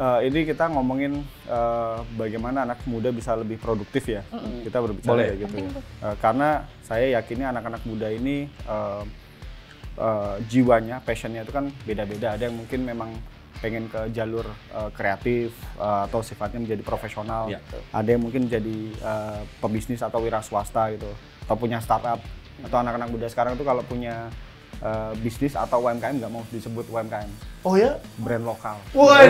ini kita ngomongin bagaimana anak muda bisa lebih produktif ya. Kita berbicara kayak gitu ya. Karena saya yakinnya anak-anak muda ini jiwanya, passionnya itu kan beda-beda. Ada yang mungkin memang pengen ke jalur kreatif atau sifatnya menjadi profesional. Ada yang mungkin jadi pebisnis atau wira swasta gitu, atau punya startup. Atau anak-anak muda sekarang tuh kalau punya bisnis atau UMKM nggak mau disebut UMKM. Oh ya? Brand lokal. Wah,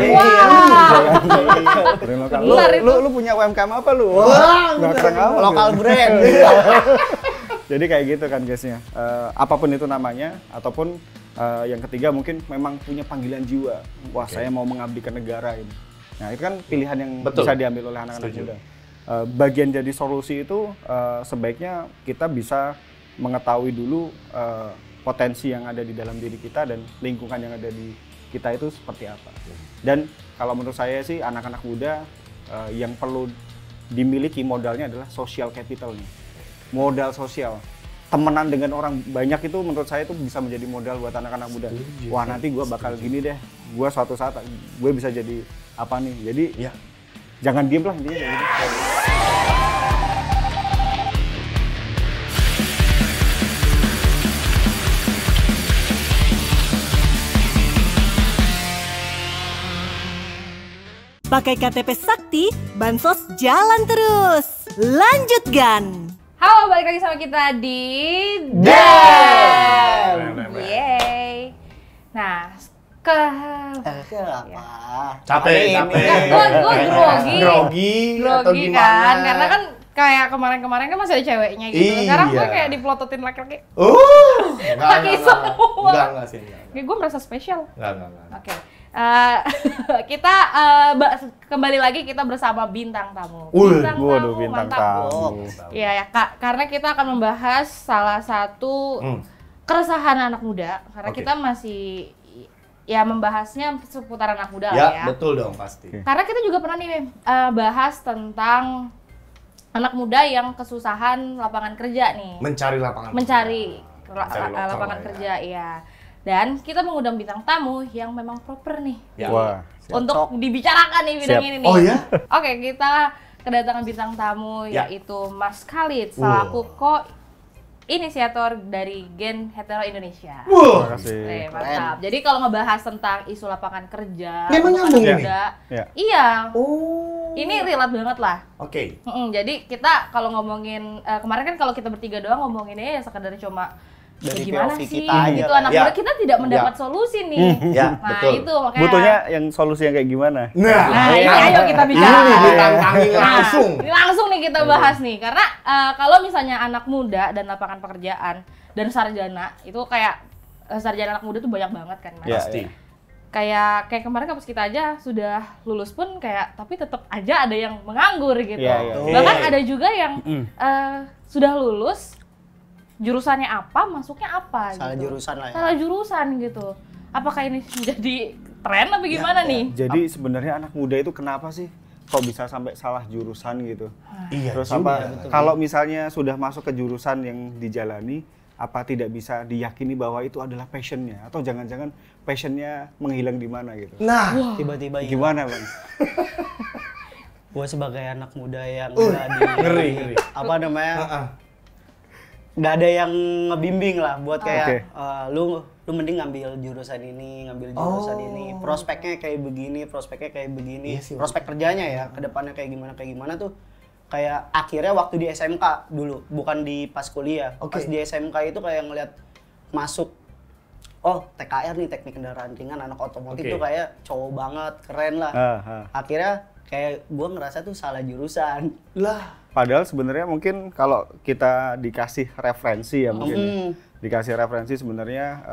Brand lokal. Lu punya UMKM apa lu? Wah, nggak keren apa? Lokal brand. Jadi kayak gitu kan guysnya. Apapun itu namanya, ataupun yang ketiga mungkin memang punya panggilan jiwa. Wah, saya mau mengabdi ke negara ini. Nah, itu kan pilihan yang bisa diambil oleh anak-anak muda. Bagian jadi solusi itu sebaiknya kita bisa mengetahui dulu potensi yang ada di dalam diri kita dan lingkungan yang ada di kita itu seperti apa. Dan kalau menurut saya sih anak-anak muda yang perlu dimiliki modalnya adalah social capital nih. Modal sosial. Temenan dengan orang banyak itu menurut saya itu bisa menjadi modal buat anak-anak muda. Wah, nanti gue bakal gini deh. Gue suatu saat gue bisa jadi apa nih. Jadi jangan diem lah intinya kayak gitu. Pakai KTP Sakti, bansos jalan terus. Lanjutkan. Halo, balik lagi sama kita di Yeay. Nah, apa? Capek. Gue grogi kan, karena kan kayak kemarin-kemarin kan masih ada ceweknya gitu. Sekarang gue kayak diplototin laki-laki. Laki semua. Enggak sih. Gue merasa spesial. Enggak. Oke. Kita kembali lagi kita bersama bintang tamu. Bintang tamu. Iya ya Kak, karena kita akan membahas salah satu keresahan anak muda. Karena kita masih ya membahasnya seputar anak muda lah ya. Betul dong pasti. Karena kita juga pernah nih bahas tentang anak muda yang kesusahan lapangan kerja nih. Mencari lapangan kerja, iya. Dan kita mengundang bintang tamu yang memang proper nih. Wah, untuk dibicarakan nih bidang ini nih. Oh ya? Oke, kita kedatangan bintang tamu yaitu Mas Khalid selaku inisiator dari Gen Hetero Indonesia. Terima kasih. Mantap. Jadi kalau ngebahas tentang isu lapangan kerja, memang nyambung ini? Iya. Oh. Ini relate banget lah. Oke. Jadi kita kalau ngomongin kemarin kan kalau kita bertiga doang ngomonginnya ya sekedar cuma dari gimana POV sih kita gitu anak muda, kita tidak mendapat solusi nih. Nah, betul. Itu makanya butuhnya yang solusi yang kayak gimana? Nah, ini ayo kita bicara. Ini ditantangin langsung. Ini langsung nih kita bahas nih, karena kalau misalnya anak muda dan lapangan pekerjaan dan sarjana itu kayak sarjana anak muda tuh banyak banget kan, Mas. Pasti. Kayak kemarin kampus kita aja sudah lulus pun kayak tapi tetap aja ada yang menganggur gitu. Bahkan ada juga yang sudah lulus jurusannya apa, masuknya apa Salah gitu. jurusan lah ya. Salah jurusan gitu. Apakah ini menjadi tren apa gimana nih? Jadi sebenarnya anak muda itu kenapa sih kok bisa sampai salah jurusan gitu? Iya. Terus apa? Kalau misalnya sudah masuk ke jurusan yang dijalani, apa tidak bisa diyakini bahwa itu adalah passionnya? Atau jangan-jangan passionnya menghilang di mana gitu? Nah, tiba-tiba gimana Bang? Gue sebagai anak muda yang ngeri. Apa namanya? Nggak ada yang ngebimbing lah buat kayak lu mending ngambil jurusan ini, prospeknya kayak begini, prospek kerjanya ya kedepannya kayak gimana tuh kayak akhirnya waktu di SMK dulu, bukan di pas kuliah. Pas di SMK itu kayak ngeliat masuk TKR nih, teknik kendaraan ringan, anak otomotif tuh kayak cowok banget, keren lah. Akhirnya kayak gue ngerasa tuh salah jurusan lah. Padahal sebenarnya mungkin kalau kita dikasih referensi ya mungkin dikasih referensi sebenarnya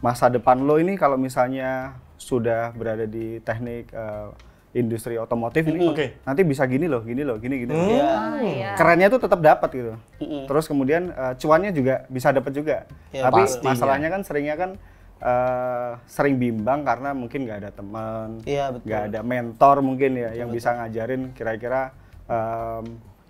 masa depan lo ini kalau misalnya sudah berada di teknik industri otomotif ini nanti bisa gini loh. Kerennya tuh tetap dapat gitu. Terus kemudian cuannya juga bisa dapat juga. Tapi masalahnya kan seringnya kan sering bimbang karena mungkin nggak ada teman, nggak ada mentor mungkin ya yang bisa ngajarin kira-kira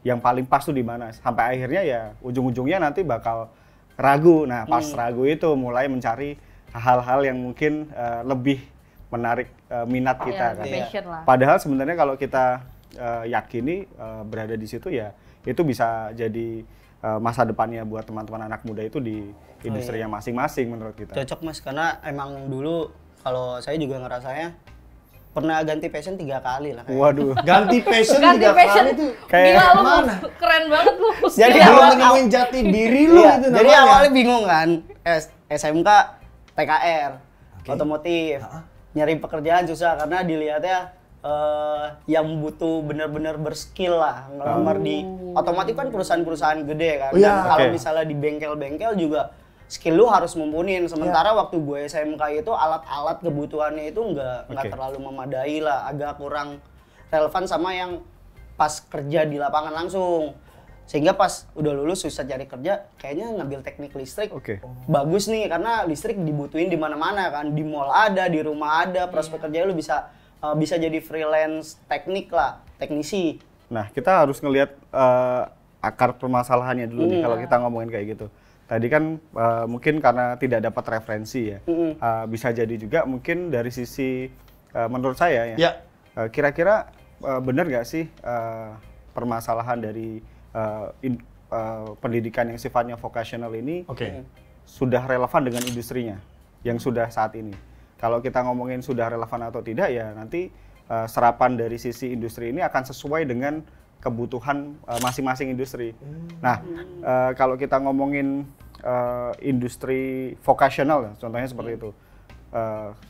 yang paling pas tuh di mana. Sampai akhirnya ya ujung-ujungnya nanti bakal ragu. Nah pas ragu itu mulai mencari hal-hal yang mungkin lebih menarik minat kita kan. passion lah. Padahal sebenarnya kalau kita yakini berada di situ ya itu bisa jadi masa depannya buat teman-teman anak muda itu di industri yang masing-masing menurut kita. Cocok Mas, karena emang dulu kalau saya juga ngerasanya pernah ganti passion 3 kali lah. Waduh. Ganti passion Ganti 3 passion. kali tuh. Kayak Gila lu, mana? keren banget lu. Jadi Belum awal- menemuin jati diri lu Iya, itu jadi namanya. awalnya bingung kan, SMK, TKR, otomotif, nyari pekerjaan susah karena dilihatnya yang butuh benar-benar berskill lah, ngelamar di otomotif kan perusahaan-perusahaan gede kan. Oh, iya. Dan kalau Oke. misalnya di bengkel-bengkel juga skill lu harus mumpuni. Sementara waktu gue SMK itu alat-alat kebutuhannya itu nggak Oke. terlalu memadai lah, agak kurang relevan sama yang pas kerja di lapangan langsung. Sehingga pas udah lulus susah cari kerja, kayaknya ngambil teknik listrik. Oke. Bagus nih karena listrik dibutuhin di mana-mana kan, di mall ada, di rumah ada, prospek kerja lu bisa jadi freelance teknik lah, teknisi. Nah, kita harus ngelihat akar permasalahannya dulu nih kalau kita ngomongin kayak gitu. Tadi kan mungkin karena tidak dapat referensi ya. Bisa jadi juga mungkin dari sisi menurut saya ya. Ya. Kira-kira benar nggak sih permasalahan dari pendidikan yang sifatnya vocational ini Oke. sudah relevan dengan industrinya yang sudah saat ini. Kalau kita ngomongin sudah relevan atau tidak ya nanti serapan dari sisi industri ini akan sesuai dengan kebutuhan masing-masing industri. Nah, kalau kita ngomongin industri vocational, contohnya seperti itu.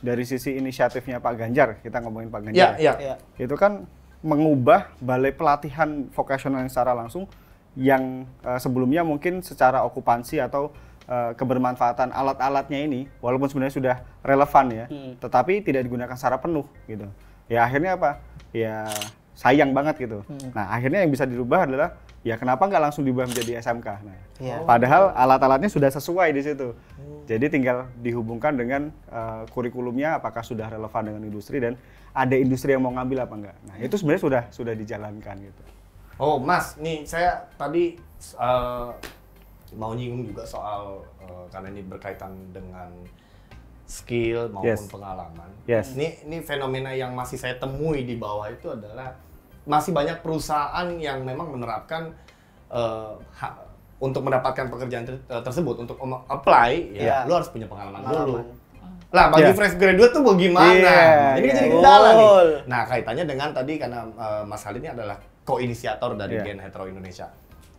Dari sisi inisiatifnya Pak Ganjar, kita ngomongin Pak Ganjar. Ya, Ya. Itu kan mengubah balai pelatihan vocational yang secara langsung yang sebelumnya mungkin secara okupansi atau kebermanfaatan alat-alatnya ini walaupun sebenarnya sudah relevan ya, tetapi tidak digunakan secara penuh gitu. Ya akhirnya apa? Ya sayang banget gitu. Nah akhirnya yang bisa dirubah adalah ya kenapa nggak langsung diubah menjadi SMK? Nah, padahal alat-alatnya sudah sesuai di situ. Jadi tinggal dihubungkan dengan kurikulumnya apakah sudah relevan dengan industri dan ada industri yang mau ngambil apa enggak. Nah itu sebenarnya sudah dijalankan gitu. Oh Mas, nih saya tadi mau nyinggung juga soal karena ini berkaitan dengan skill maupun Yes. pengalaman. Yes. Ini fenomena yang masih saya temui di bawah itu adalah masih banyak perusahaan yang memang menerapkan untuk mendapatkan pekerjaan tersebut untuk apply ya lu harus punya pengalaman dulu. Lah bagi Yeah. fresh graduate tuh bagaimana? Yeah, Ini kan yeah. jadi kendala nih. Betul. Nah kaitannya dengan tadi karena Mas Khalid ini adalah ko-inisiator dari Yeah. Gen Hetero Indonesia.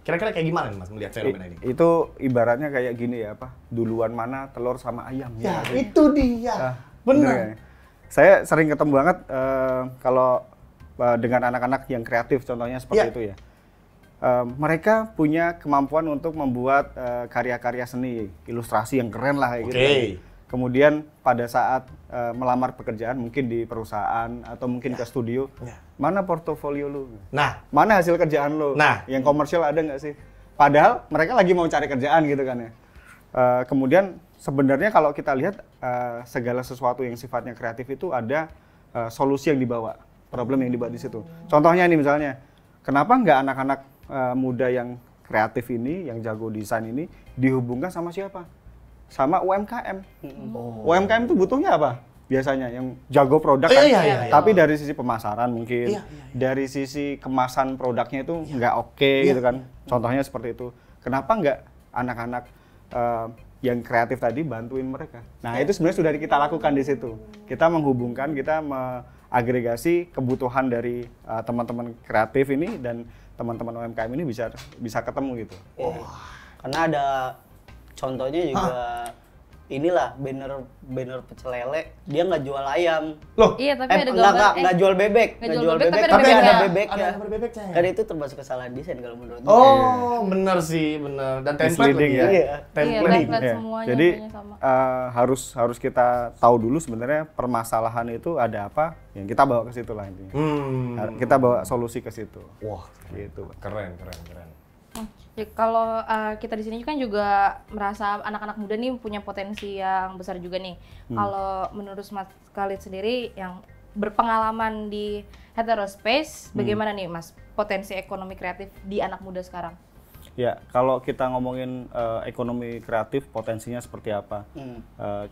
Kira-kira kayak gimana nih Mas melihat fenomena ini? Itu ibaratnya kayak gini ya, apa? Duluan mana telur sama ayam Ya, ya. itu dia. Bener Benar. ya? Saya sering ketemu banget kalau dengan anak-anak yang kreatif contohnya seperti Ya. itu ya. Mereka punya kemampuan untuk membuat karya-karya seni, ilustrasi yang keren lah kayak gitu. Oke. Kemudian pada saat melamar pekerjaan mungkin di perusahaan atau mungkin ke studio, mana portofolio lu? Nah, Mana hasil kerjaan lo? Nah. Yang komersial ada nggak sih? Padahal mereka lagi mau cari kerjaan gitu kan ya. Kemudian sebenarnya kalau kita lihat segala sesuatu yang sifatnya kreatif itu ada solusi yang dibawa, problem yang dibawa di situ. Contohnya nih misalnya, kenapa nggak anak-anak muda yang kreatif ini, yang jago desain ini dihubungkan sama siapa? Sama UMKM. UMKM itu butuhnya apa? Biasanya yang jago produk kan. iya. Tapi dari sisi pemasaran mungkin, Iya. dari sisi kemasan produknya itu nggak oke gitu kan. Contohnya seperti itu. Kenapa nggak anak-anak yang kreatif tadi bantuin mereka? Nah itu sebenarnya sudah kita lakukan di situ. Kita menghubungkan, kita mengagregasi kebutuhan dari teman-teman kreatif ini dan teman-teman UMKM ini bisa ketemu gitu. Karena ada contohnya juga inilah banner pecel lele, dia nggak jual ayam. loh, Iya, tapi ada gambar. nggak jual bebek, nggak nggak jual jual bebek, bebek, tapi tapi ada ada bebeknya. bebeknya. ada gambar bebeknya. Kan itu termasuk kesalahan desain kalau menurut gue. Oh, bener sih, bener. Dan template Misleading lagi ya. ya. Iya. Iya, Template. template Ya, semuanya jadi kayaknya sama. harus kita tahu dulu sebenarnya permasalahan itu ada apa yang kita bawa ke situ lah intinya. Kita bawa solusi ke situ. Wah, Gitu. keren. Ya, kalau kita di sini kan juga merasa anak-anak muda nih punya potensi yang besar juga nih. Kalau menurut Mas Khalid sendiri yang berpengalaman di Heterospace, bagaimana nih Mas potensi ekonomi kreatif di anak muda sekarang? Ya, kalau kita ngomongin ekonomi kreatif potensinya seperti apa,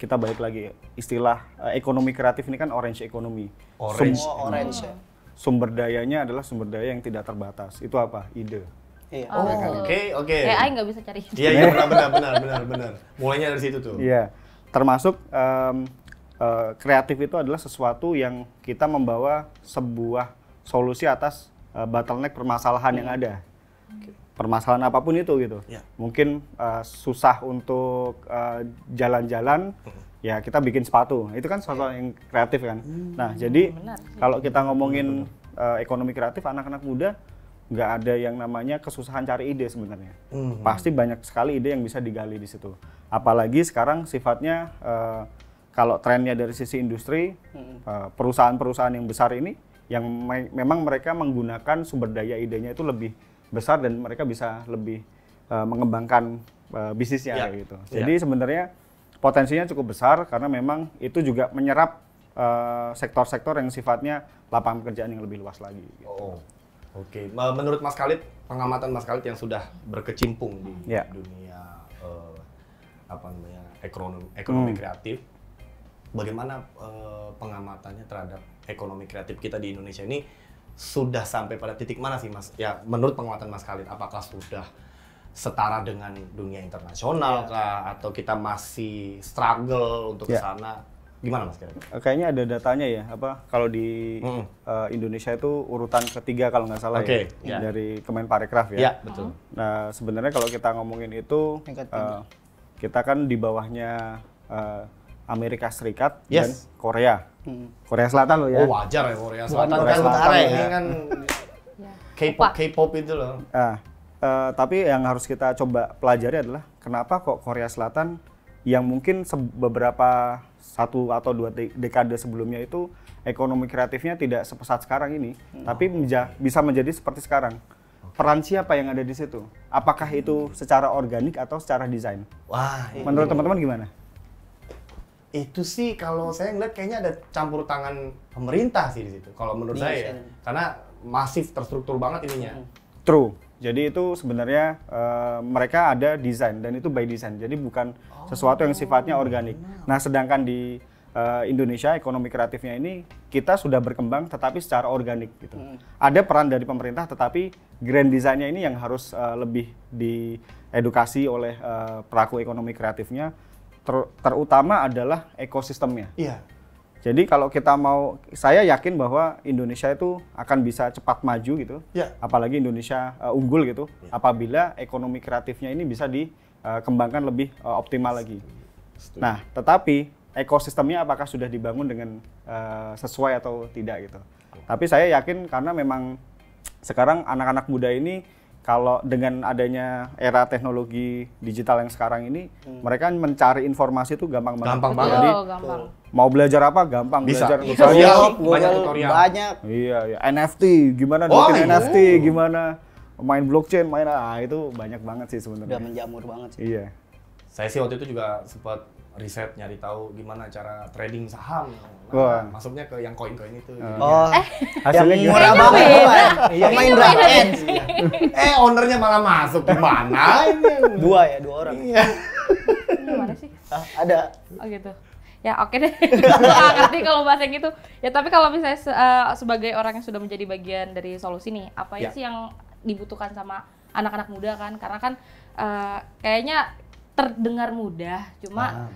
kita balik lagi istilah ekonomi kreatif ini kan orange economy. Orange ya. Sumber dayanya adalah sumber daya yang tidak terbatas. Itu apa? Ide. Iya. Oke. AI nggak bisa cari. Iya, benar. Mulainya dari situ tuh. Iya, termasuk kreatif itu adalah sesuatu yang kita membawa sebuah solusi atas bottleneck permasalahan yang ada. Permasalahan apapun itu gitu. Ya. Mungkin susah untuk jalan-jalan, ya kita bikin sepatu. Itu kan sesuatu yang kreatif kan. Nah, jadi kalau kita ngomongin ekonomi kreatif, anak-anak muda nggak ada yang namanya kesusahan cari ide sebenarnya. Pasti banyak sekali ide yang bisa digali di situ. Apalagi sekarang sifatnya kalau trennya dari sisi industri, perusahaan-perusahaan yang besar ini yang memang mereka menggunakan sumber daya idenya itu lebih besar dan mereka bisa lebih mengembangkan bisnisnya kayak gitu. Jadi sebenarnya potensinya cukup besar karena memang itu juga menyerap sektor-sektor yang sifatnya lapangan pekerjaan yang lebih luas lagi. Gitu. Oke. Menurut Mas Khalid, pengamatan Mas Khalid yang sudah berkecimpung di dunia ekonomi kreatif, bagaimana pengamatannya terhadap ekonomi kreatif kita di Indonesia ini sudah sampai pada titik mana sih Mas? Ya menurut pengamatan Mas Khalid, apakah sudah setara dengan dunia internasional kah? Atau kita masih struggle untuk ke sana? Gimana Mas kira-kira? Kayaknya ada datanya ya, kalau di Indonesia itu urutan ketiga kalau nggak salah dari Kemenparekraf ya. Iya, betul. Nah sebenarnya kalau kita ngomongin itu, kita kan di bawahnya Amerika Serikat dan Korea. Korea Selatan loh ya. Oh wajar ya Korea Selatan. Korea Selatan ini kan K-pop itu loh. Tapi yang harus kita coba pelajari adalah kenapa kok Korea Selatan yang mungkin beberapa 1 atau 2 dekade sebelumnya itu ekonomi kreatifnya tidak sepesat sekarang ini, tapi bisa menjadi seperti sekarang. Peran siapa yang ada di situ? Apakah itu secara organik atau secara desain? Wah, menurut teman-teman gimana? Itu sih kalau saya ngeliat kayaknya ada campur tangan pemerintah sih di situ. Kalau menurut saya, karena masif terstruktur banget ininya. True. Jadi itu sebenarnya mereka ada desain dan itu by design. Jadi bukan sesuatu yang sifatnya organik. Nah, sedangkan di Indonesia ekonomi kreatifnya ini kita sudah berkembang tetapi secara organik gitu. Ada peran dari pemerintah tetapi grand design-nya ini yang harus lebih diedukasi oleh pelaku ekonomi kreatifnya. Terutama adalah ekosistemnya. Iya. Jadi kalau kita saya yakin bahwa Indonesia itu akan bisa cepat maju gitu. Ya. Apalagi Indonesia unggul gitu. Apabila ekonomi kreatifnya ini bisa dikembangkan lebih optimal lagi. Nah, tetapi ekosistemnya apakah sudah dibangun dengan sesuai atau tidak gitu. Tapi saya yakin karena memang sekarang anak-anak muda ini kalau dengan adanya era teknologi digital yang sekarang ini, mereka mencari informasi itu gampang banget. Gampang banget. Jadi, gampang. mau belajar apa gampang. Bisa. Belajar Banyak tutorial. Banyak. Iya. NFT, gimana bikin NFT, gimana main blockchain, itu banyak banget sih sebenarnya. Udah menjamur banget sih. Iya. Saya sih waktu itu juga sempat riset nyari tahu gimana cara trading saham. Wah. Masuknya ke yang koin-koin itu. Hasilnya yang murah gimana? banget. Iya, main Dragon. Ownernya malah masuk gimana ini? 2 orang. Iya. Gimana sih? Ada. Oh gitu. Ya oke deh. Nggak ngerti kalau bahasa yang gitu. Ya tapi kalau misalnya sebagai orang yang sudah menjadi bagian dari solusi nih, apa sih yang dibutuhkan sama anak-anak muda kan? Karena kan kayaknya terdengar mudah, cuma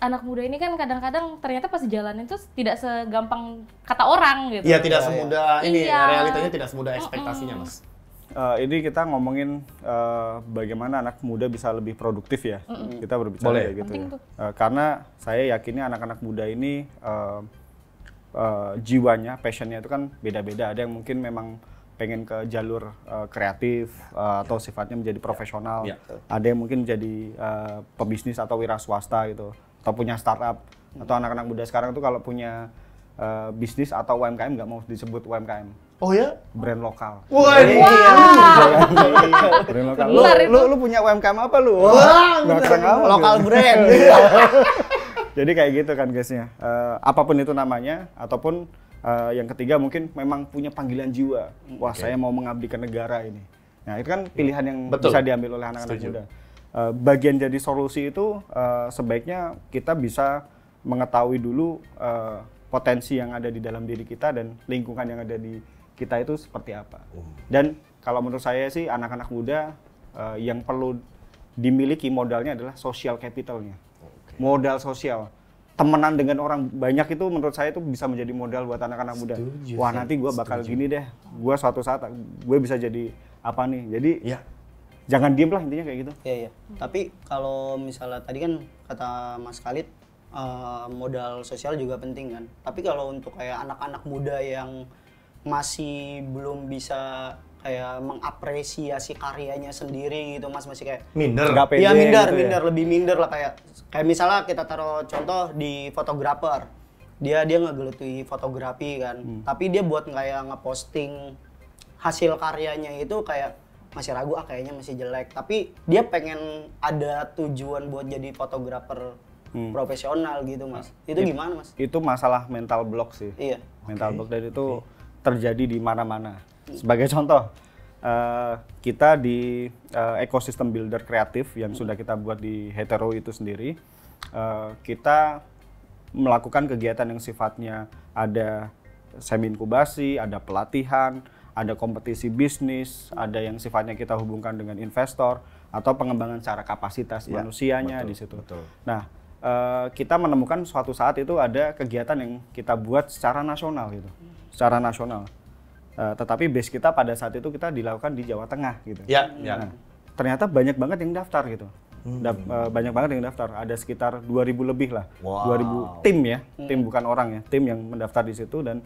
anak muda ini kan kadang-kadang ternyata pas jalanin tuh tidak segampang kata orang gitu. Iya, tidak semudah ini, Iya. realitanya tidak semudah ekspektasinya, Mas. Ini kita ngomongin bagaimana anak muda bisa lebih produktif ya. Kita berbicara Boleh. kayak gitu Penting ya. tuh. Karena saya yakinnya anak-anak muda ini jiwanya, passionnya itu kan beda-beda. Ada yang mungkin memang pengen ke jalur kreatif atau sifatnya menjadi profesional. Ya. Ada yang mungkin jadi pebisnis atau wira swasta gitu, atau punya startup. Atau anak-anak muda sekarang tuh kalau punya bisnis atau UMKM nggak mau disebut UMKM. Oh ya? Brand lokal. Wah, Brand lokal. Benar itu. Lu punya UMKM apa lu? Wah, nggak keren amat. Lokal brand. Jadi kayak gitu kan guysnya. Apapun itu namanya, ataupun yang ketiga mungkin memang punya panggilan jiwa. Wah, saya mau mengabdi ke negara ini. Nah, itu kan pilihan yang Betul. bisa diambil oleh anak-anak muda. Bagian jadi solusi itu sebaiknya kita bisa mengetahui dulu potensi yang ada di dalam diri kita dan lingkungan yang ada di kita itu seperti apa. Dan kalau menurut saya sih anak-anak muda yang perlu dimiliki modalnya adalah social capitalnya. Modal sosial. Temenan dengan orang banyak itu menurut saya itu bisa menjadi modal buat anak-anak muda. Wah, nanti gue bakal gini deh. Gue suatu saat gue bisa jadi apa nih. Jadi jangan diem lah, intinya kayak gitu. Iya. Tapi kalau misalnya tadi kan kata Mas Khalid modal sosial juga penting kan. Tapi kalau untuk kayak anak-anak muda yang masih belum bisa kayak mengapresiasi karyanya sendiri gitu, Mas, masih kayak Minder. Iya, minder, gitu ya. lebih minder lah, kayak misalnya kita taruh contoh di fotografer. Dia ngegeluti fotografi kan. Tapi dia buat kayak ngeposting hasil karyanya itu kayak masih ragu, kayaknya masih jelek. Tapi dia pengen ada tujuan buat jadi fotografer profesional gitu, Mas. Itu gimana, Mas? Itu masalah mental block sih. Iya. Mental block, dan itu terjadi di mana-mana. Sebagai contoh, kita di ekosistem builder kreatif yang sudah kita buat di Hetero itu sendiri, kita melakukan kegiatan yang sifatnya ada semi inkubasi, ada pelatihan, ada kompetisi bisnis, ada yang sifatnya kita hubungkan dengan investor, atau pengembangan secara kapasitas manusianya di situ. Nah, kita menemukan suatu saat itu ada kegiatan yang kita buat secara nasional gitu, secara nasional. Tetapi base kita pada saat itu kita dilakukan di Jawa Tengah gitu. Nah, ternyata banyak banget yang daftar gitu. Banyak banget yang daftar. Ada sekitar 2.000 lebih lah. 2.000 tim ya, tim bukan orang ya, tim yang mendaftar di situ. Dan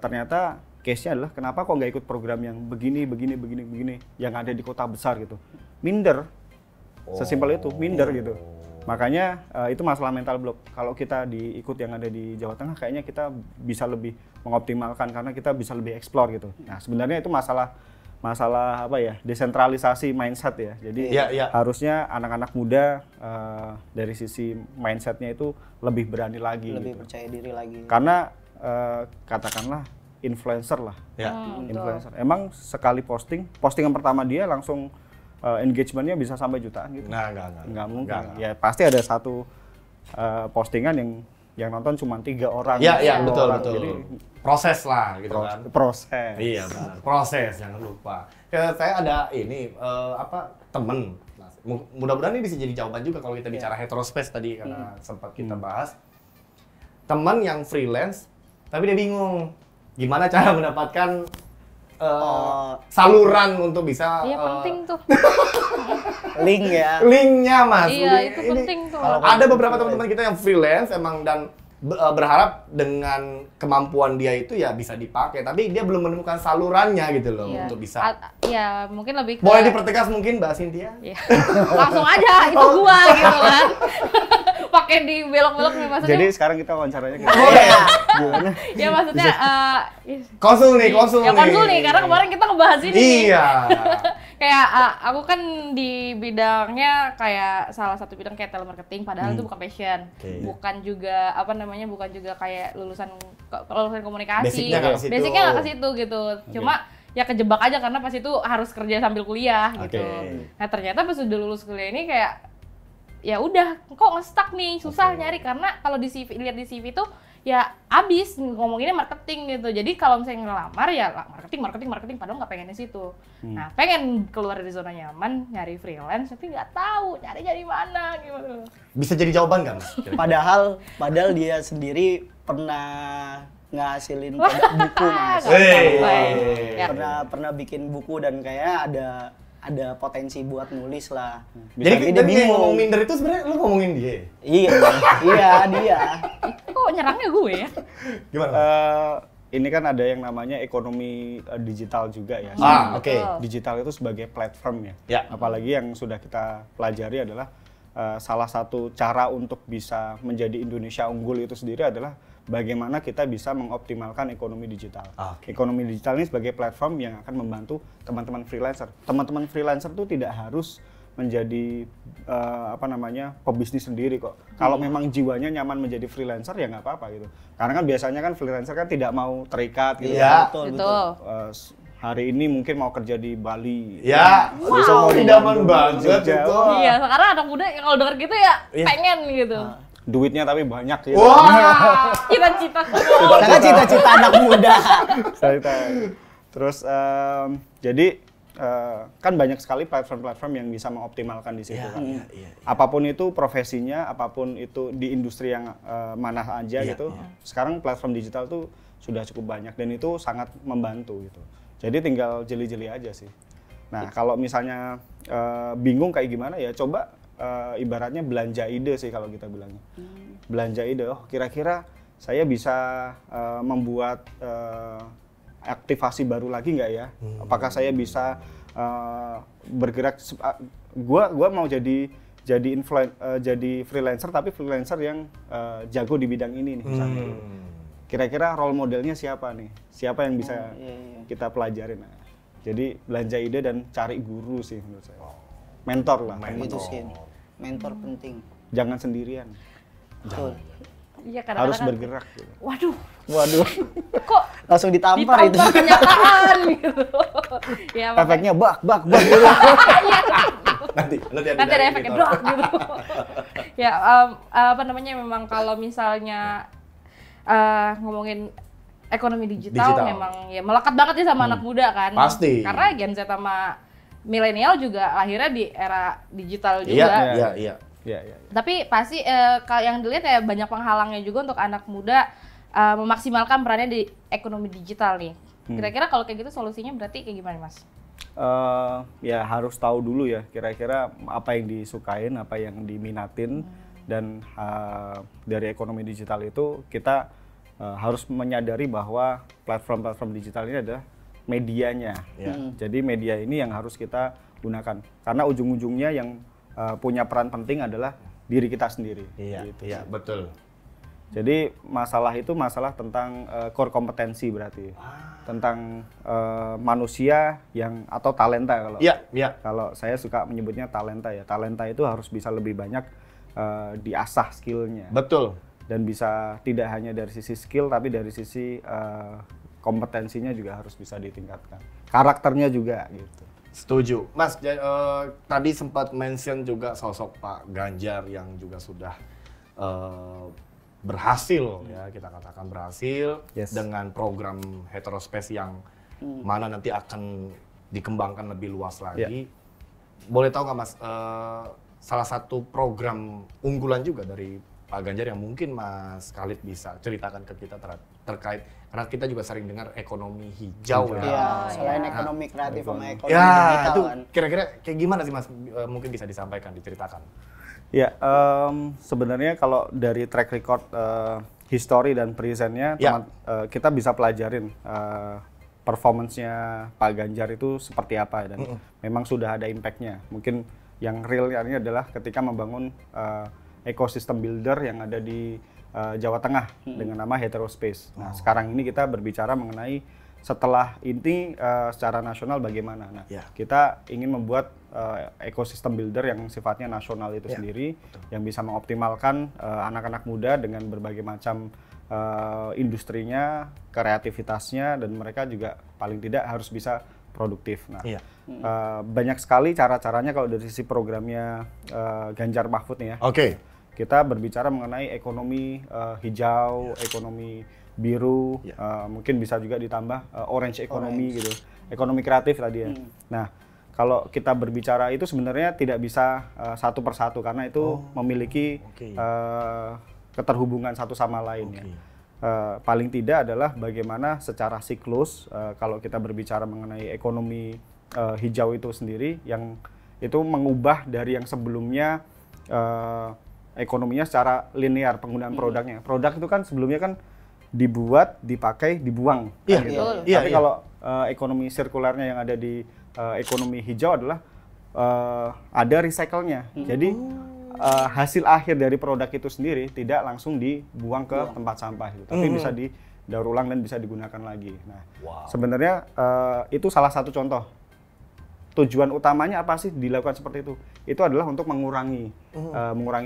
ternyata case-nya adalah kenapa kok nggak ikut program yang begini yang ada di kota besar gitu. Minder. Sesimpel itu, minder gitu. Makanya itu masalah mental block. Kalau kita diikut yang ada di Jawa Tengah, kayaknya kita bisa lebih mengoptimalkan karena kita bisa lebih explore gitu. Nah, sebenarnya itu masalah apa ya? Desentralisasi mindset ya. Jadi harusnya anak-anak muda dari sisi mindsetnya itu lebih berani lagi, lebih gitu. percaya diri lagi. Karena katakanlah influencer lah. Influencer. Emang sekali postingan pertama dia langsung engagement-nya bisa sampai jutaan gitu. Nggak mungkin. Ya pasti ada satu postingan yang nonton cuma 3 orang. Iya, betul. Jadi Proses lah gitu kan. Proses. Iya, benar. Proses, jangan lupa. Saya ada ini temen. Mudah-mudahan ini bisa jadi jawaban juga kalau kita bicara heterospace tadi karena sempat kita bahas. Teman yang freelance tapi dia bingung gimana cara mendapatkan saluran untuk bisa penting tuh. Linknya, Mas. Iya, itu penting tuh. Ada beberapa teman-teman kita yang freelance emang dan berharap dengan kemampuan dia itu ya bisa dipakai, tapi dia belum menemukan salurannya gitu loh untuk bisa. Ya mungkin lebih. Boleh dipertegas mungkin Mbak Cynthia? Iya. Langsung aja itu gua gitu kan. Pakai di belok-belok nih maksudnya. Jadi sekarang kita wawancaranya gitu. Gimana? Ya maksudnya konsul nih. Ya konsul nih karena kemarin kita ngebahas ini. Iya. Kayak aku kan di bidangnya kayak salah satu bidang kayak telemarketing, padahal itu bukan passion. Bukan juga bukan juga kayak lulusan komunikasi. Basicnya nggak ke situ gitu. Cuma ya kejebak aja karena pas itu harus kerja sambil kuliah gitu. Nah, ternyata pas udah lulus kuliah ini kayak ya udah kok nge-stuck nih, susah nyari karena kalau di CV, lihat di CV tuh ya abis ngomonginnya marketing gitu. Jadi kalau misalnya ngelamar ya marketing padahal nggak pengen di situ. Nah, pengen keluar dari zona nyaman, nyari freelance tapi nggak tahu nyari mana gitu. Bisa jadi jawaban nggak, Mas? Padahal dia sendiri pernah ngasilin buku, Mas. Pernah bikin buku dan kayak ada potensi buat nulis lah. Jadi dia ngomong minder itu sebenarnya lu ngomongin dia? Iya dia. Kok nyerangnya gue ya? Gimana? Ini kan ada yang namanya ekonomi digital juga ya. Digital itu sebagai platform ya. Apalagi yang sudah kita pelajari adalah salah satu cara untuk bisa menjadi Indonesia unggul itu sendiri adalah bagaimana kita bisa mengoptimalkan ekonomi digital. Ekonomi digital ini sebagai platform yang akan membantu teman-teman freelancer. Teman-teman freelancer itu tidak harus menjadi pebisnis sendiri kok. Kalau memang jiwanya nyaman menjadi freelancer ya nggak apa-apa gitu. Karena kan biasanya kan freelancer kan tidak mau terikat gitu. Iya, betul. hari ini mungkin mau kerja di Bali. Ya, besok mau di idaman Bandung, banget Jogja. itu. Wah, Iya, sekarang anak muda kalau denger gitu ya pengen gitu. duitnya tapi banyak ya. Wah. Cita-cita Karena cita-cita anak muda. Terus jadi kan banyak sekali platform-platform yang bisa mengoptimalkan di situ kan. Apapun itu profesinya, apapun itu di industri yang mana aja gitu. Sekarang platform digital tuh sudah cukup banyak dan itu sangat membantu gitu. Jadi tinggal jeli-jeli aja sih. Nah, kalau misalnya bingung kayak gimana ya coba ibaratnya belanja ide sih kalau kita bilangnya. Belanja ide, oh kira-kira saya bisa membuat aktivasi baru lagi nggak ya? Apakah saya bisa bergerak? Gua mau jadi freelancer tapi freelancer yang jago di bidang ini nih misalnya. Kira-kira role modelnya siapa nih? Siapa yang bisa kita pelajarin? Nah, jadi belanja ide dan cari guru sih menurut saya. Mentor lah. Itu sih. Mentor penting. Jangan sendirian. Betul. Iya, Harus kadang-kadang bergerak. Gitu. Waduh, kok Langsung ditampar itu. kenyataan gitu. Ya, Efeknya bak. nanti ada efeknya blok gitu. Ya, apa namanya memang kalau misalnya ngomongin ekonomi digital memang ya melekat banget ya sama anak muda kan. Pasti. Karena Gen Z sama milenial juga lahirnya di era digital juga. Iya. Tapi pasti kalau yang dilihat ya banyak penghalangnya juga untuk anak muda memaksimalkan perannya di ekonomi digital nih. Kira-kira kalau kayak gitu solusinya berarti kayak gimana, Mas? Ya harus tahu dulu ya kira-kira apa yang disukain, apa yang diminatin dan dari ekonomi digital itu kita harus menyadari bahwa platform-platform digital ini adalah medianya. Jadi media ini yang harus kita gunakan karena ujung-ujungnya yang punya peran penting adalah diri kita sendiri. Iya, betul. Jadi masalah itu masalah tentang core kompetensi berarti. Tentang manusia yang atau talenta kalau. Kalau saya suka menyebutnya talenta ya. Talenta itu harus bisa lebih banyak diasah skillnya. Betul. Dan bisa tidak hanya dari sisi skill tapi dari sisi kompetensinya juga harus bisa ditingkatkan. Karakternya juga gitu. Setuju. Mas, tadi sempat mention juga sosok Pak Ganjar yang juga sudah berhasil ya, kita katakan berhasil dengan program Heterospace yang mana nanti akan dikembangkan lebih luas lagi. Boleh tahu nggak Mas, salah satu program unggulan juga dari Pak Ganjar yang mungkin Mas Khalid bisa ceritakan ke kita terkait, karena kita juga sering dengar ekonomi hijau ya. Selain ekonomi kreatif sama ekonomi digital digital kan. Kira-kira kayak gimana sih Mas, mungkin bisa disampaikan, diceritakan? Ya, sebenarnya kalau dari track record history dan presentnya, kita bisa pelajarin performance-nya Pak Ganjar itu seperti apa dan memang sudah ada impact-nya. Mungkin yang realnya adalah ketika membangun ekosistem builder yang ada di Jawa Tengah dengan nama Heterospace. Nah, sekarang ini kita berbicara mengenai setelah ini secara nasional bagaimana. Nah, kita ingin membuat ekosistem builder yang sifatnya nasional itu sendiri, yang bisa mengoptimalkan anak-anak muda dengan berbagai macam industrinya, kreativitasnya, dan mereka juga paling tidak harus bisa produktif. Nah, banyak sekali cara-caranya kalau dari sisi programnya Ganjar Mahfud nih ya. Kita berbicara mengenai ekonomi hijau, ekonomi biru, mungkin bisa juga ditambah orange economy gitu, ekonomi kreatif tadi ya. Nah, kalau kita berbicara itu sebenarnya tidak bisa satu persatu karena itu memiliki keterhubungan satu sama lain ya. Paling tidak adalah bagaimana secara siklus kalau kita berbicara mengenai ekonomi hijau itu sendiri yang itu mengubah dari yang sebelumnya ekonominya secara linear penggunaan produknya. Produk itu kan sebelumnya kan dibuat, dipakai, dibuang. Gitu. Tapi kalau ekonomi sirkulernya yang ada di ekonomi hijau adalah ada recycle-nya. Jadi hasil akhir dari produk itu sendiri tidak langsung dibuang ke tempat sampah, gitu. Tapi bisa didaur ulang dan bisa digunakan lagi. Nah, sebenarnya itu salah satu contoh. Tujuan utamanya apa sih dilakukan seperti itu? Itu adalah untuk mengurangi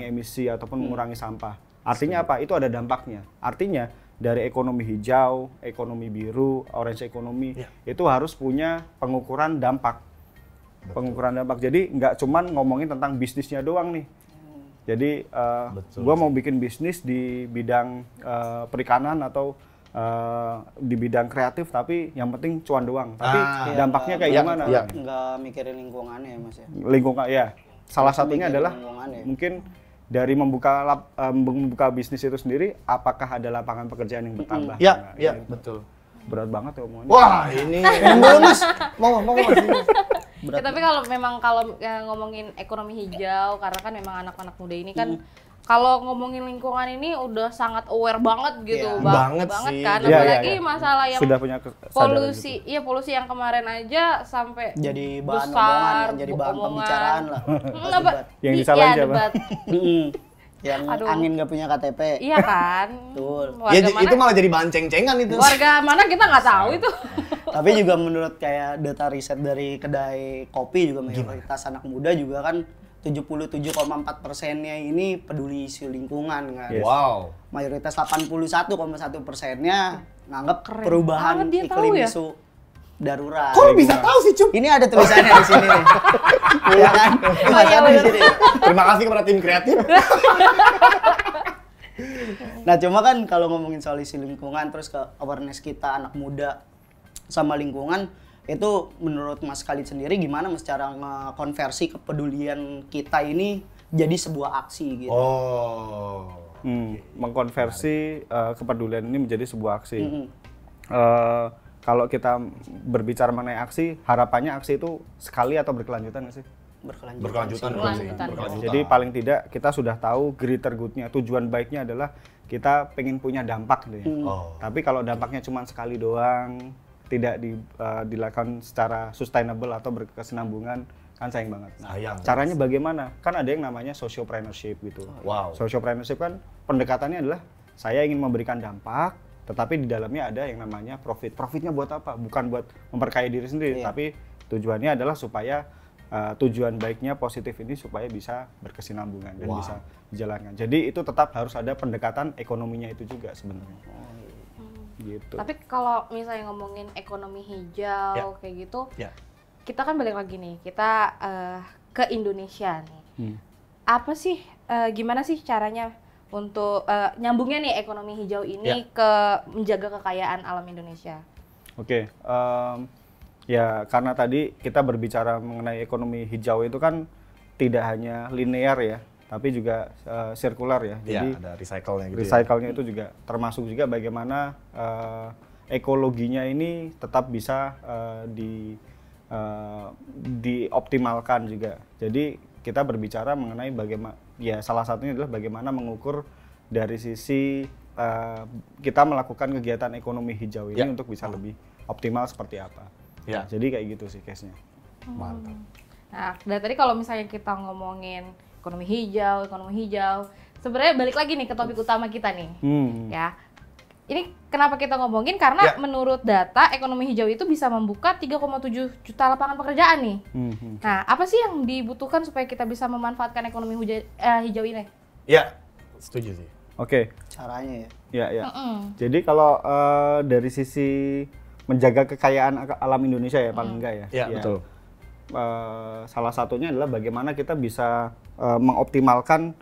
emisi ataupun mengurangi sampah. Artinya apa? Itu ada dampaknya. Artinya dari ekonomi hijau, ekonomi biru, orange ekonomi, itu harus punya pengukuran dampak. Pengukuran dampak. Jadi nggak cuman ngomongin tentang bisnisnya doang nih. Jadi gua mau bikin bisnis di bidang perikanan atau di bidang kreatif, tapi yang penting cuan doang. Tapi dampaknya kayak gimana? Nggak mikirin lingkungannya ya Mas ya. Lingkungan ya. Salah satunya adalah mungkin dari membuka bisnis itu sendiri, apakah ada lapangan pekerjaan yang bertambah? Iya, betul. Berat banget ya omongannya. Wah, ini dulu Mas. Mau Mas. Ya, tapi kalau ngomongin ekonomi hijau, karena kan memang anak-anak muda ini kan kalau ngomongin lingkungan ini udah sangat aware banget gitu, banget sih. Kan, apalagi masalah yang sudah punya polusi, polusi yang kemarin aja sampai jadi bahan besar, omongan, jadi bahan pembicaraan lah. Yang disalahin siapa? Yang angin nggak punya KTP. Iya kan? Betul. Ya itu malah jadi bahan ceng-cengan itu. Warga mana kita nggak tahu itu. Tapi juga menurut kayak data riset dari kedai kopi juga mayoritas anak muda juga kan 77,4%-nya ini peduli isu lingkungan kan. Wow. Mayoritas 81,1%-nya nganggap perubahan iklim isu darurat. Kok bisa tahu sih, Cup? Ini ada tulisannya di sini nih. Iya kan? Tulisannya di sini. Terima kasih kepada tim kreatif. Nah, cuma kan kalau ngomongin soal isu lingkungan terus ke awareness kita anak muda sama lingkungan, itu menurut Mas Khalid sendiri gimana Mas cara ngekonversi kepedulian kita ini jadi sebuah aksi gitu? Mengkonversi kepedulian ini menjadi sebuah aksi. Kalau kita berbicara mengenai aksi, harapannya aksi itu sekali atau berkelanjutan nggak sih? Berkelanjutan. Jadi paling tidak kita sudah tahu greater good-nya, tujuan baiknya adalah kita pengen punya dampak gitu ya. Tapi kalau dampaknya cuma sekali doang, tidak dilakukan secara sustainable atau berkesinambungan, kan sayang banget. Caranya bagaimana? Kan ada yang namanya sociopreneurship gitu. Sociopreneurship kan pendekatannya adalah saya ingin memberikan dampak, tetapi di dalamnya ada yang namanya profit. Profitnya buat apa? Bukan buat memperkaya diri sendiri, tapi tujuannya adalah supaya tujuan baiknya positif ini supaya bisa berkesinambungan dan bisa dijalankan. Jadi itu tetap harus ada pendekatan ekonominya itu juga sebenarnya. Gitu. Tapi kalau misalnya ngomongin ekonomi hijau kayak gitu, kita kan balik lagi nih, kita ke Indonesia nih. Apa sih, gimana sih caranya untuk nyambungnya nih ekonomi hijau ini ke menjaga kekayaan alam Indonesia? Ya karena tadi kita berbicara mengenai ekonomi hijau itu kan tidak hanya linear ya, tapi juga sirkular ya. Jadi ada recycle-nya gitu. Recycle-nya itu juga termasuk juga bagaimana ekologinya ini tetap bisa dioptimalkan juga. Jadi kita berbicara mengenai bagaimana, ya salah satunya adalah bagaimana mengukur dari sisi kita melakukan kegiatan ekonomi hijau ini untuk bisa lebih optimal seperti apa. Jadi kayak gitu sih case-nya. Mantap. Nah, dari tadi kalau misalnya kita ngomongin ekonomi hijau, sebenarnya balik lagi nih ke topik utama kita nih. Ya. Ini kenapa kita ngomongin? Karena menurut data ekonomi hijau itu bisa membuka 3,7 juta lapangan pekerjaan nih. Nah, apa sih yang dibutuhkan supaya kita bisa memanfaatkan ekonomi hijau ini? Ya, setuju sih. Caranya ya. Jadi kalau dari sisi menjaga kekayaan alam Indonesia ya paling enggak ya. Betul. Salah satunya adalah bagaimana kita bisa mengoptimalkan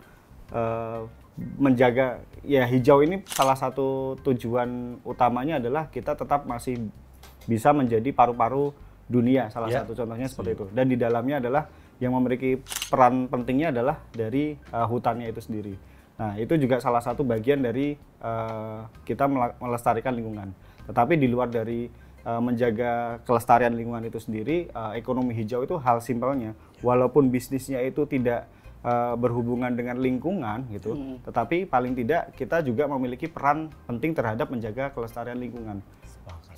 menjaga ya hijau ini. Salah satu tujuan utamanya adalah kita tetap masih bisa menjadi paru-paru dunia, salah satu contohnya seperti itu. Dan di dalamnya adalah yang memiliki peran pentingnya adalah dari hutannya itu sendiri. Nah, itu juga salah satu bagian dari kita melestarikan lingkungan. Tetapi di luar dari menjaga kelestarian lingkungan itu sendiri, ekonomi hijau itu hal simpelnya, walaupun bisnisnya itu tidak berhubungan dengan lingkungan gitu, tetapi paling tidak kita juga memiliki peran penting terhadap menjaga kelestarian lingkungan.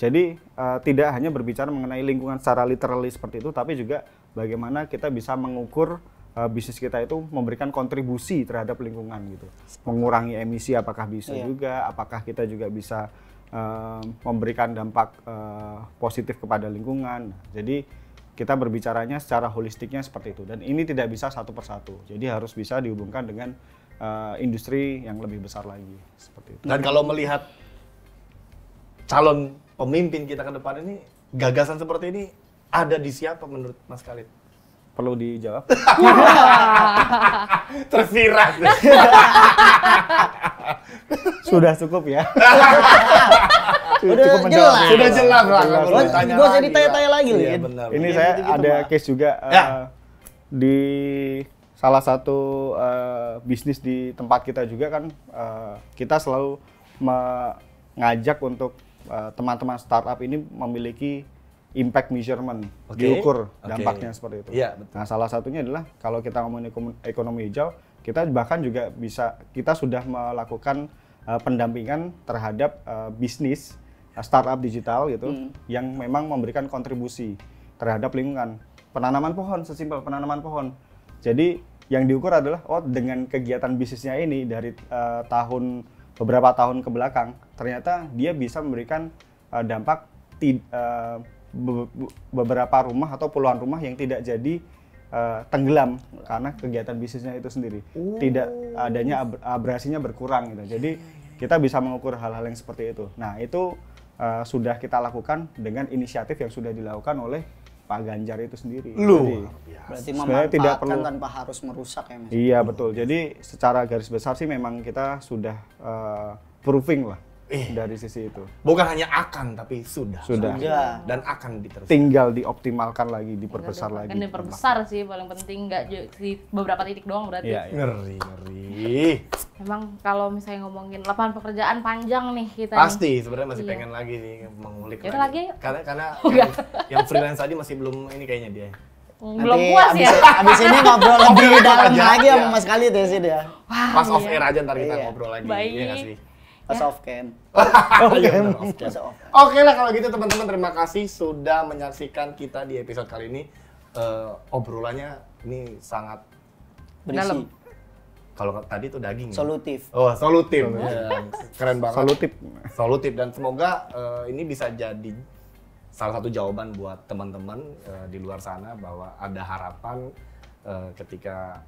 Jadi tidak hanya berbicara mengenai lingkungan secara literally seperti itu, tapi juga bagaimana kita bisa mengukur bisnis kita itu memberikan kontribusi terhadap lingkungan gitu, mengurangi emisi apakah bisa juga, apakah kita juga bisa memberikan dampak positif kepada lingkungan. Jadi kita berbicaranya secara holistiknya seperti itu, dan ini tidak bisa satu persatu. Jadi harus bisa dihubungkan dengan industri yang lebih besar lagi seperti itu. Dan kalau melihat calon pemimpin kita ke depan ini, gagasan seperti ini ada di siapa menurut Mas Khalid? Perlu dijawab? Tersirat. Sudah cukup ya. Udah cukup menjawab. jelas. Sudah jelas lah. Gua jadi tanya-tanya lagi loh. Iya, Kan? benar. Ini Iya, saya gitu-gitu, ada Pak. case juga Ya. di salah satu bisnis di tempat kita juga kan, kita selalu mengajak untuk teman-teman startup ini memiliki impact measurement, Oke. diukur Oke. dampaknya seperti itu. Iya, betul. Nah, salah satunya adalah kalau kita ngomongin ekonomi hijau, kita bahkan juga kita sudah melakukan pendampingan terhadap bisnis startup digital gitu, yang memang memberikan kontribusi terhadap lingkungan. Penanaman pohon, sesimpel penanaman pohon. Jadi yang diukur adalah, dengan kegiatan bisnisnya ini dari beberapa tahun ke belakang, ternyata dia bisa memberikan dampak beberapa rumah atau puluhan rumah yang tidak jadi tenggelam karena kegiatan bisnisnya itu sendiri. Tidak adanya abrasinya berkurang gitu. Jadi kita bisa mengukur hal-hal yang seperti itu. Nah, itu sudah kita lakukan dengan inisiatif yang sudah dilakukan oleh Pak Ganjar itu sendiri. Jadi, Berarti sebenarnya tidak memanfaatkan perlu tanpa harus merusak ya Mas. Iya betul. Jadi secara garis besar sih memang kita sudah proving lah dari sisi itu. Bukan hanya akan, tapi sudah. Sudah. Dan akan diteruskan. Tinggal dioptimalkan lagi, diperbesar lagi. Kan diperbesar sih paling penting, nggak di beberapa titik doang berarti. Iya, iya. Ngeri. Emang kalau misalnya ngomongin lapangan pekerjaan panjang nih kita Pasti sebenarnya masih Iya. pengen lagi sih mengulik Yaudah lagi yuk. Karena yang freelance tadi masih belum ini kayaknya dia. Belum puas ya. Abis ini ngobrol lebih dalam aja, lagi sama iya. Mas Khalid ya sih dia. Pas off air aja ntar kita Iya. ngobrol lagi. Baik. Iya nggak sih? Pas off cam. Iya, benar, off cam. Pas off. Oke lah kalau gitu teman-teman, terima kasih sudah menyaksikan kita di episode kali ini. Obrolannya ini sangat Berisi. kalau tadi tuh daging. ya? Solutif. Oh, solutif. Ya, keren banget. Solutif. Solutif, dan semoga ini bisa jadi salah satu jawaban buat teman-teman di luar sana bahwa ada harapan ketika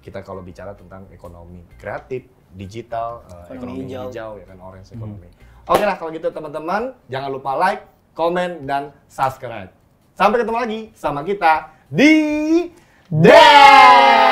kita kalau bicara tentang ekonomi kreatif, digital, ekonomi hijau, ya kan, orange economy. Oke lah kalau gitu teman-teman, jangan lupa like, komen, dan subscribe. Sampai ketemu lagi sama kita di DES!